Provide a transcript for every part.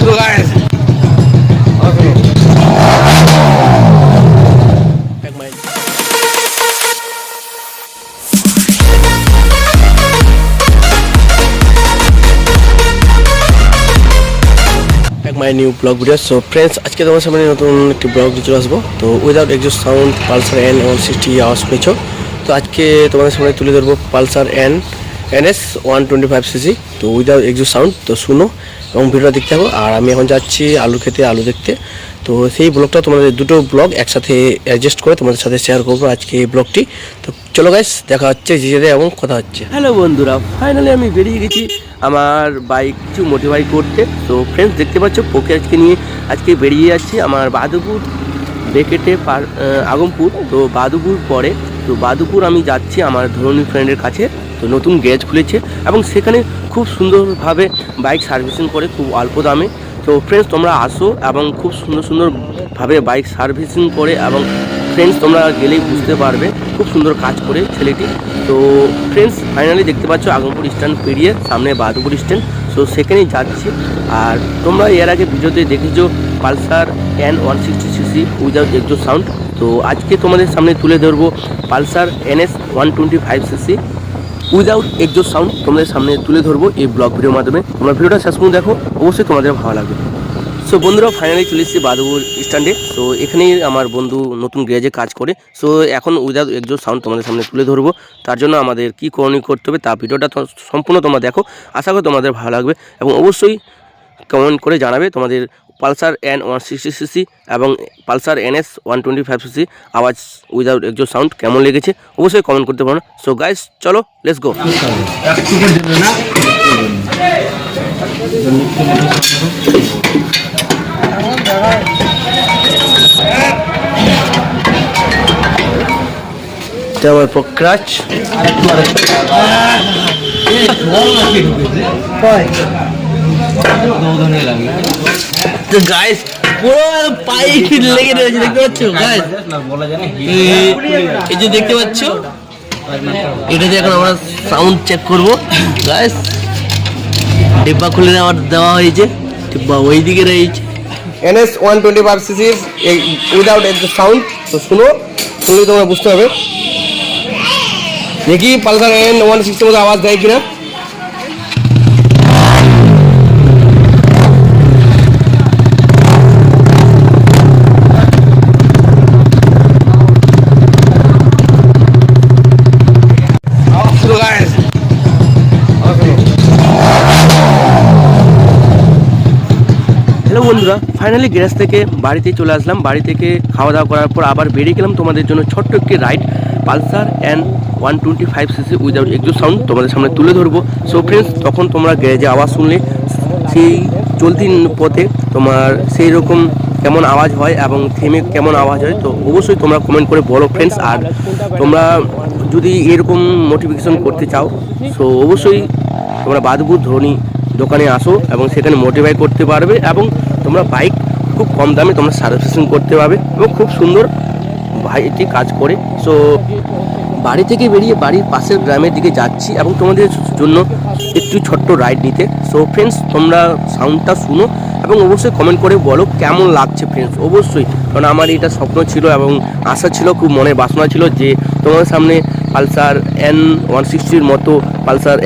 শুরু গাইস এক mile my new blog video. So friends, আজকে তোমার সামনে নতুন একটি ব্লগ দিয়ে চলে আসবো। তো without exhaust sound Pulsar N160 আওয়াজ পেয়েছো। তো আজকে তোমাদের সামনে তুলে ধরবো পালসার NS 125cc। তো উইদাউট এক্সস্ট সাউন্ড। তো শুনো এবং ভিডিওটা দেখতে থাকো। আর আমি এখন যাচ্ছি আলু খেতে, আলু দেখতে। তো সেই ব্লগটা তোমাদের দুটো ব্লগ একসাথে অ্যাডজাস্ট করে তোমাদের সাথে শেয়ার করবো আজকে এই ব্লগটি। তো চলো গাইস, দেখা হচ্ছে জিজেদের এবং কথা হচ্ছে। হ্যালো বন্ধুরা, ফাইনালি আমি বেরিয়ে গেছি আমার বাইক কিছু মডিফাই করতে। তো ফ্রেন্ডস, দেখতে পাচ্ছ পোকে আজকে বেরিয়ে যাচ্ছি আমার বাদুপুর বেকেটে আগমপুর। তো বাদুপুর পরে তো বাদুপুর আমি যাচ্ছি আমার ধরনী ফ্রেন্ডের কাছে। তো নতুন গ্যারেজ খুলেছে এবং সেখানে খুব সুন্দরভাবে বাইক সার্ভিসিং করে খুব অল্প দামে। তো ফ্রেন্ডস, তোমরা আসো এবং খুব সুন্দরভাবে বাইক সার্ভিসিং করে এবং ফ্রেন্ডস তোমরা গেলেই বুঝতে পারবে খুব সুন্দর কাজ করে ছেলেটি। তো ফ্রেন্ডস, ফাইনালি দেখতে পাচ্ছ আগমপুর স্ট্যান্ড পেরিয়ে সামনে বাদুপুর স্ট্যান্ড। সো সেখানেই যাচ্ছি। আর তোমরা এর আগে ভিডিওতে দেখেছো Pulsar N160cc without exhaust sound. তো আজকে তোমাদের সামনে তুলে ধরবো Pulsar NS 125cc without exhaust sound তোমাদের সামনে তুলে ধরবো এই ব্লগ ভিডিওর মাধ্যমে। তোমরা ভিডিওটা শেষ পর্যন্ত দেখো, অবশ্যই তোমাদের ভালো লাগবে। সো বন্ধুরা, ফাইনালি চলে এসেছি বাদুপুর স্ট্যান্ডে। সো এখানেই আমার বন্ধু নতুন গ্যারেজে কাজ করে। সো এখন উইদাউট এক্সস্ট সাউন্ড তোমাদের সামনে তুলে ধরবো। তার জন্য আমাদের কী করণীয় করতে হবে তা ভিডিওটা সম্পূর্ণ তোমরা দেখো, আশা করি তোমাদের ভালো লাগবে এবং অবশ্যই কমেন্ট করে জানাবে তোমাদের পালসার N160cc এবং পালসার NS 125cc আওয়াজ উইদাউট এক্সস্ট সাউন্ড কেমন লেগেছে, অবশ্যই কমেন্ট করতে পারো। সো গাইস, চলো লেটস গো। আমার পক্রাচ তো গাইস পুরো পায়ে লেগে রয়েছে, দেখতে পাচ্ছ গাইস। এই যে দেখতে পাচ্ছ, এটাতে এখন আমরা সাউন্ড চেক করবো গাইস। ডিব্বা খুলে দেওয়া হয়েছে, ডিব্বা ওই দিকে রয়েছে। NS 125cc without exhaust sound. তো শুনলে তোমরা বুঝতে হবে। দেখি পালসার N160 মধ্যে আওয়াজ দেয় কিনা। হ্যালো বন্ধুরা, ফাইনালি গ্যারেজ থেকে বাড়িতে চলে আসলাম। বাড়ি থেকে খাওয়া দাওয়া করার পর আবার বেরিয়ে গেলাম তোমাদের জন্য ছোট্ট একটি ride Pulsar N125cc without exhaust sound তোমাদের সামনে তুলে ধরবো। সো ফ্রেন্ডস, তখন তোমরা গ্যারেজে আওয়াজ শুনলে সেই চলতি পথে তোমার সেই রকম কেমন আওয়াজ হয় এবং থেমে কেমন আওয়াজ হয়, তো অবশ্যই তোমরা কমেন্ট করে বলো ফ্রেন্ডস। আর তোমরা যদি এরকম মোটিভেশন করতে চাও, সো অবশ্যই তোমরা বাদুপুর ধরনী দোকানে আসো এবং সেখানে মোটিফাই করতে পারবে এবং তোমরা বাইক খুব কম দামে তোমরা সার্ভিসিং করতে পারবে এবং খুব সুন্দর ভাইটি কাজ করে। সো বাড়ি থেকে বেরিয়ে বাড়ির পাশের গ্রামের দিকে যাচ্ছি এবং তোমাদের জন্য একটু ছোট্ট রাইড নিতে। সো ফ্রেন্ডস, তোমরা সাউন্ডটা শুনো এবং অবশ্যই কমেন্ট করে বলো কেমন লাগছে ফ্রেন্ডস, অবশ্যই। কারণ আমার এটা স্বপ্ন ছিল এবং আশা ছিল, খুব মনে বাসনা ছিল যে তোমাদের সামনে পালসার N160 মতো পালসার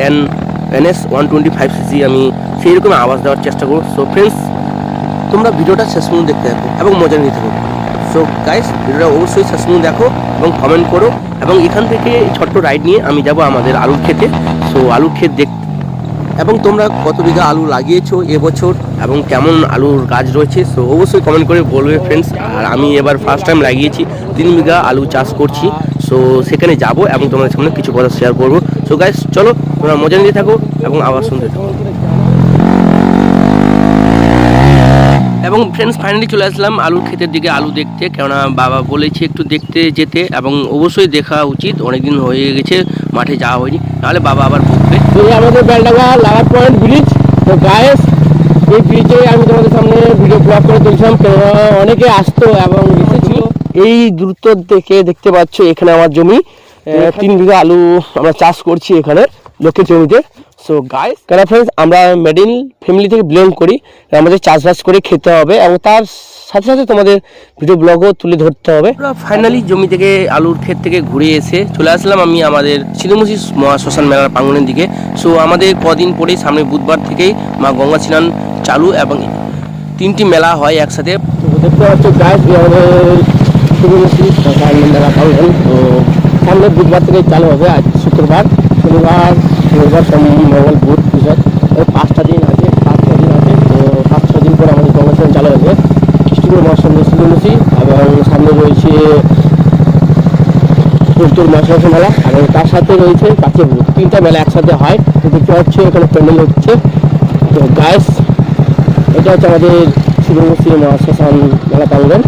NS 125cc আমি সেই রকম আওয়াজ দেওয়ার চেষ্টা করবো। সো ফ্রেন্ডস, তোমরা ভিডিওটা শেষ পর্যন্ত দেখতে থাকো এবং মজা নিতে থাকো। সো গাইস, ভিডিওটা অবশ্যই শেষ পর্যন্ত দেখো এবং কমেন্ট করো। এবং এখান থেকে ছোট্ট রাইড নিয়ে আমি যাব আমাদের আলুর ক্ষেতে। সো আলুর ক্ষেত এবং তোমরা কত বিঘা আলু লাগিয়েছো এবছর এবং কেমন আলুর গাছ রয়েছে, সো অবশ্যই কমেন্ট করে বলবে ফ্রেন্ডস। আর আমি এবার ফার্স্ট টাইম লাগিয়েছি, 3 বিঘা আলু চাষ করছি। সো সেখানে যাব এবং তোমাদের সামনে কিছু কথা শেয়ার করবো। সো গাইস, চলো তোমরা মজা নিতে থাকো এবং আওয়াজ শুনতে থাকো। এবং ফ্রেন্ডস, ফাইনালি চলে আসলাম আলুর ক্ষেতের দিকে আলু দেখতে, কেননা বাবা বলেছে একটু দেখতে যেতে এবং অবশ্যই দেখা উচিত। অনেকদিন হয়ে গেছে মাঠে যাওয়া হয়নি, নাহলে বাবা আবার বলবে। আমাদের বেলডাঙ্গা লাগার পয়েন্ট ব্রিজ। তো গাইস, এই ব্রিজে আমি তোমাদের সামনে ভিডিও ব্লগ করে তুলছিলাম, কেননা অনেকে আসতো এবং এসেছিল। এই দূরত্ব থেকে দেখতে পাচ্ছ এখানে আমার জমি 3 বিঘা আলু আমরা চাষ করছি এখানে লোকের জমিতে। সো গাইস কেন ফ্রেন্ডস, আমরা মিডিল ফ্যামিলি থেকে বিলং করি, আমাদের চাষবাস করে খেতে হবে এবং তার সাথে সাথে তোমাদের ভিডিও ব্লগও তুলে ধরতে হবে। ফাইনালি জমি থেকে আলুর ক্ষেত থেকে ঘুরে এসে চলে আসলাম আমি আমাদের শিলুমুসি শ্মশান মেলার প্রাঙ্গণের দিকে। সো আমাদের কদিন পরেই সামনে বুধবার থেকেই মা গঙ্গা স্নান চালু এবং 3টি মেলা হয় একসাথে। তো দেখতে পাচ্ছ গাইস, আমাদের শিলুমুসি শ্মশান মেলা প্রাঙ্গণ। তো সামনে বুধবার থেকে চালু হবে, আজ শুক্রবার, শনিবার, সোম, মঙ্গল, বুধ, বৃহস্পতি, 5টা দিন আছে। 5-6 দিন আছে। তো 5-6 দিন পর আমাদের গঙ্গা স্নান চালু হবে কৃষ্ণপুর মহাসন্ধ্যা শিলুমুসি, এবং সামনে রয়েছে উত্তর মহাসন্ধ্যা মেলা এবং তার সাথে রয়েছে কাছে বুধ। 3টা মেলা একসাথে হয়। তো দেখতে পাচ্ছি এখানে প্যান্ডেল হচ্ছে। তো গাইস এটা হচ্ছে আমাদের শিলুমুসি মহাশ্মশান মেলা প্রাঙ্গণ।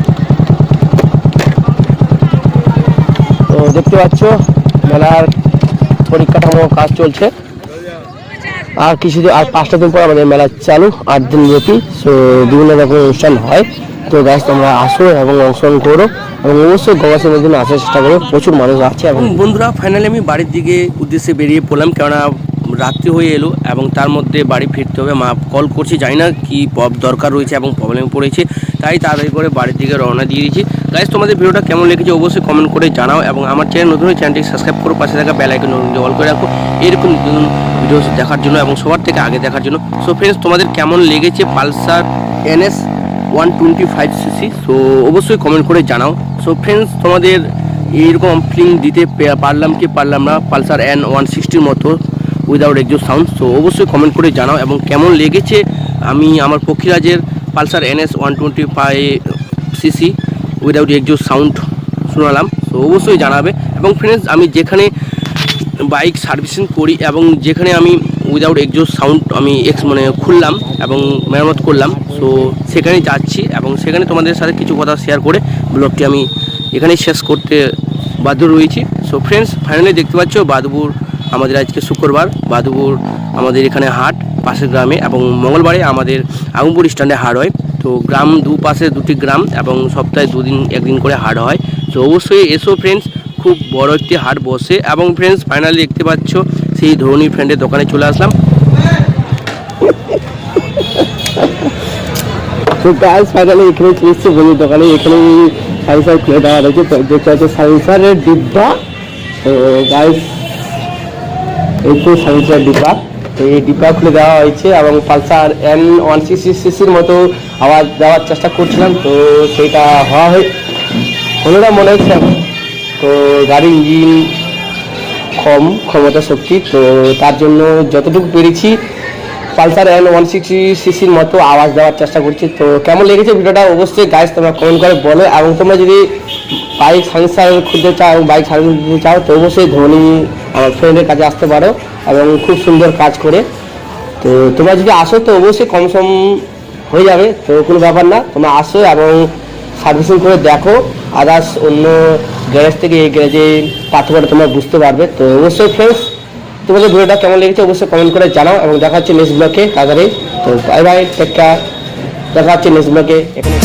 তো দেখতে পাচ্ছ মেলার পরিকাঠামো কাজ চলছে। আর কিছুদিন, আর 5টা দিন পর আমাদের মেলা চালু, 8 দিন ব্যাপী। সো বিভিন্ন রকম অনুষ্ঠান হয়। তো গাইস তোমরা আসো এবং অংশগ্রহণ করো এবং অবশ্যই গঙ্গা স্নানের জন্য আসার চেষ্টা করো, প্রচুর মানুষ আছে। এবং বন্ধুরা ফাইনালি আমি বাড়ির দিকে উদ্দেশ্যে বেরিয়ে পড়লাম, কেননা রাত্রি হয়ে এলো এবং তার মধ্যে বাড়ি ফিরতে হবে। মা কল করছি, জানি না কি দরকার রয়েছে এবং প্রবলেম পড়েছে, তাই তাড়াতাড়ি করে বাড়ির দিকে রওনা দিয়ে দিয়েছি। গাইস তোমাদের ভিডিওটা কেমন লেগেছে অবশ্যই কমেন্ট করে জানাও এবং আমার চ্যানেল নতুন হয়ে চ্যানেলটি সাবস্ক্রাইব করো, পাশে থাকা বেল আইকন অল করে রাখো এরকম নতুন ভিডিও দেখার জন্য এবং সবার থেকে আগে দেখার জন্য। সো ফ্রেন্ডস, তোমাদের কেমন লেগেছে পালসার NS 125cc, সো অবশ্যই কমেন্ট করে জানাও। সো ফ্রেন্ডস, তোমাদের এইরকম ফিলিং দিতে পারলাম কি পারলাম না পালসার N160 মতো উইদাউট এক্সস্ট সাউন্ড। সো অবশ্যই কমেন্ট করে জানাও এবং কেমন লেগেছে আমি আমার পক্ষীরাজের Pulsar NS 125cc without exhaust sound শোনালাম। তো অবশ্যই জানাবে। এবং ফ্রেন্ডস, আমি যেখানে বাইক সার্ভিসিং করি এবং যেখানে আমি উইদাউট এক্সস্ট সাউন্ড আমি খুললাম এবং মেরামত করলাম, সো সেখানে যাচ্ছি এবং সেখানে তোমাদের সাথে কিছু কথা শেয়ার করে ব্লগটি আমি এখানেই শেষ করতে বাধ্য রয়েছি। সো ফ্রেন্ডস, ফাইনালি দেখতে পাচ্ছ বাদুপুর আমাদের আজকে শুক্রবার, বাদুপুর আমাদের এখানে হাট পাশের গ্রামে এবং মঙ্গলবারে আমাদের আগুনপুর স্ট্যান্ডে হাট হয়। তো গ্রাম দুপাশে 2টি গ্রাম এবং সপ্তাহে 2 দিন করে হাট হয়। তো অবশ্যই এসো ফ্রেন্ডস, খুব বড় একটি হাট বসে। এবং ফ্রেন্ডস ফাইনালি দেখতে পাচ্ছ সেই ধরনী ফ্রেন্ডের দোকানে চলে আসলাম। তো গাইস ফাইনালি এখানে চলে এসেছি বন্ধুর দোকানে। এখানে সাইন্সার খুলে দেওয়া রয়েছে, দেখতে পাচ্ছি সাইন্সারের ডিব্বা। তো গাইস এই তো সাইন্সার ডিব্বা, তো এই ডিব্বা খুলে দেওয়া হয়েছে এবং পালসার N160cc মতো আওয়াজ দেওয়ার চেষ্টা করছিলাম, তো সেটা হলো না মনে হচ্ছে। তো গাড়ির ইঞ্জিন কম ক্ষমতা শক্তি, তো তার জন্য যতটুকু পেরেছি পালসার N160cc মতো আওয়াজ দেওয়ার চেষ্টা করছি। তো কেমন লেগেছে ভিডিওটা অবশ্যই গাইস তোমরা কমেন্ট করে বলো। এবং তোমরা যদি বাইক সার্ভিসার খুঁজতে চাও এবং বাইক সার্ভিস দিতে চাও তো অবশ্যই ধোনি আমার ফ্রেন্ডের কাছে আসতে পারো এবং খুব সুন্দর কাজ করে। তো তোমরা যদি আসো তো অবশ্যই কম সম হয়ে যাবে, তো কোনো ব্যাপার না। তোমরা আসো এবং সার্ভিসিং করে দেখো, আদার্স অন্য গ্যারেজ থেকে এই গ্যারেজে পার্থক্যটা তোমরা বুঝতে পারবে। তো অবশ্যই ফ্রেন্ডস, তোমাদের ভিডিওটা কেমন লেগেছে অবশ্যই কমেন্ট করে জানাও এবং দেখা হচ্ছে নেক্সট ব্লগে তাড়াতাড়ি। তো বাই বাই, টেক কেয়ার, দেখা হচ্ছে নেক্সট ব্লগে। এখানে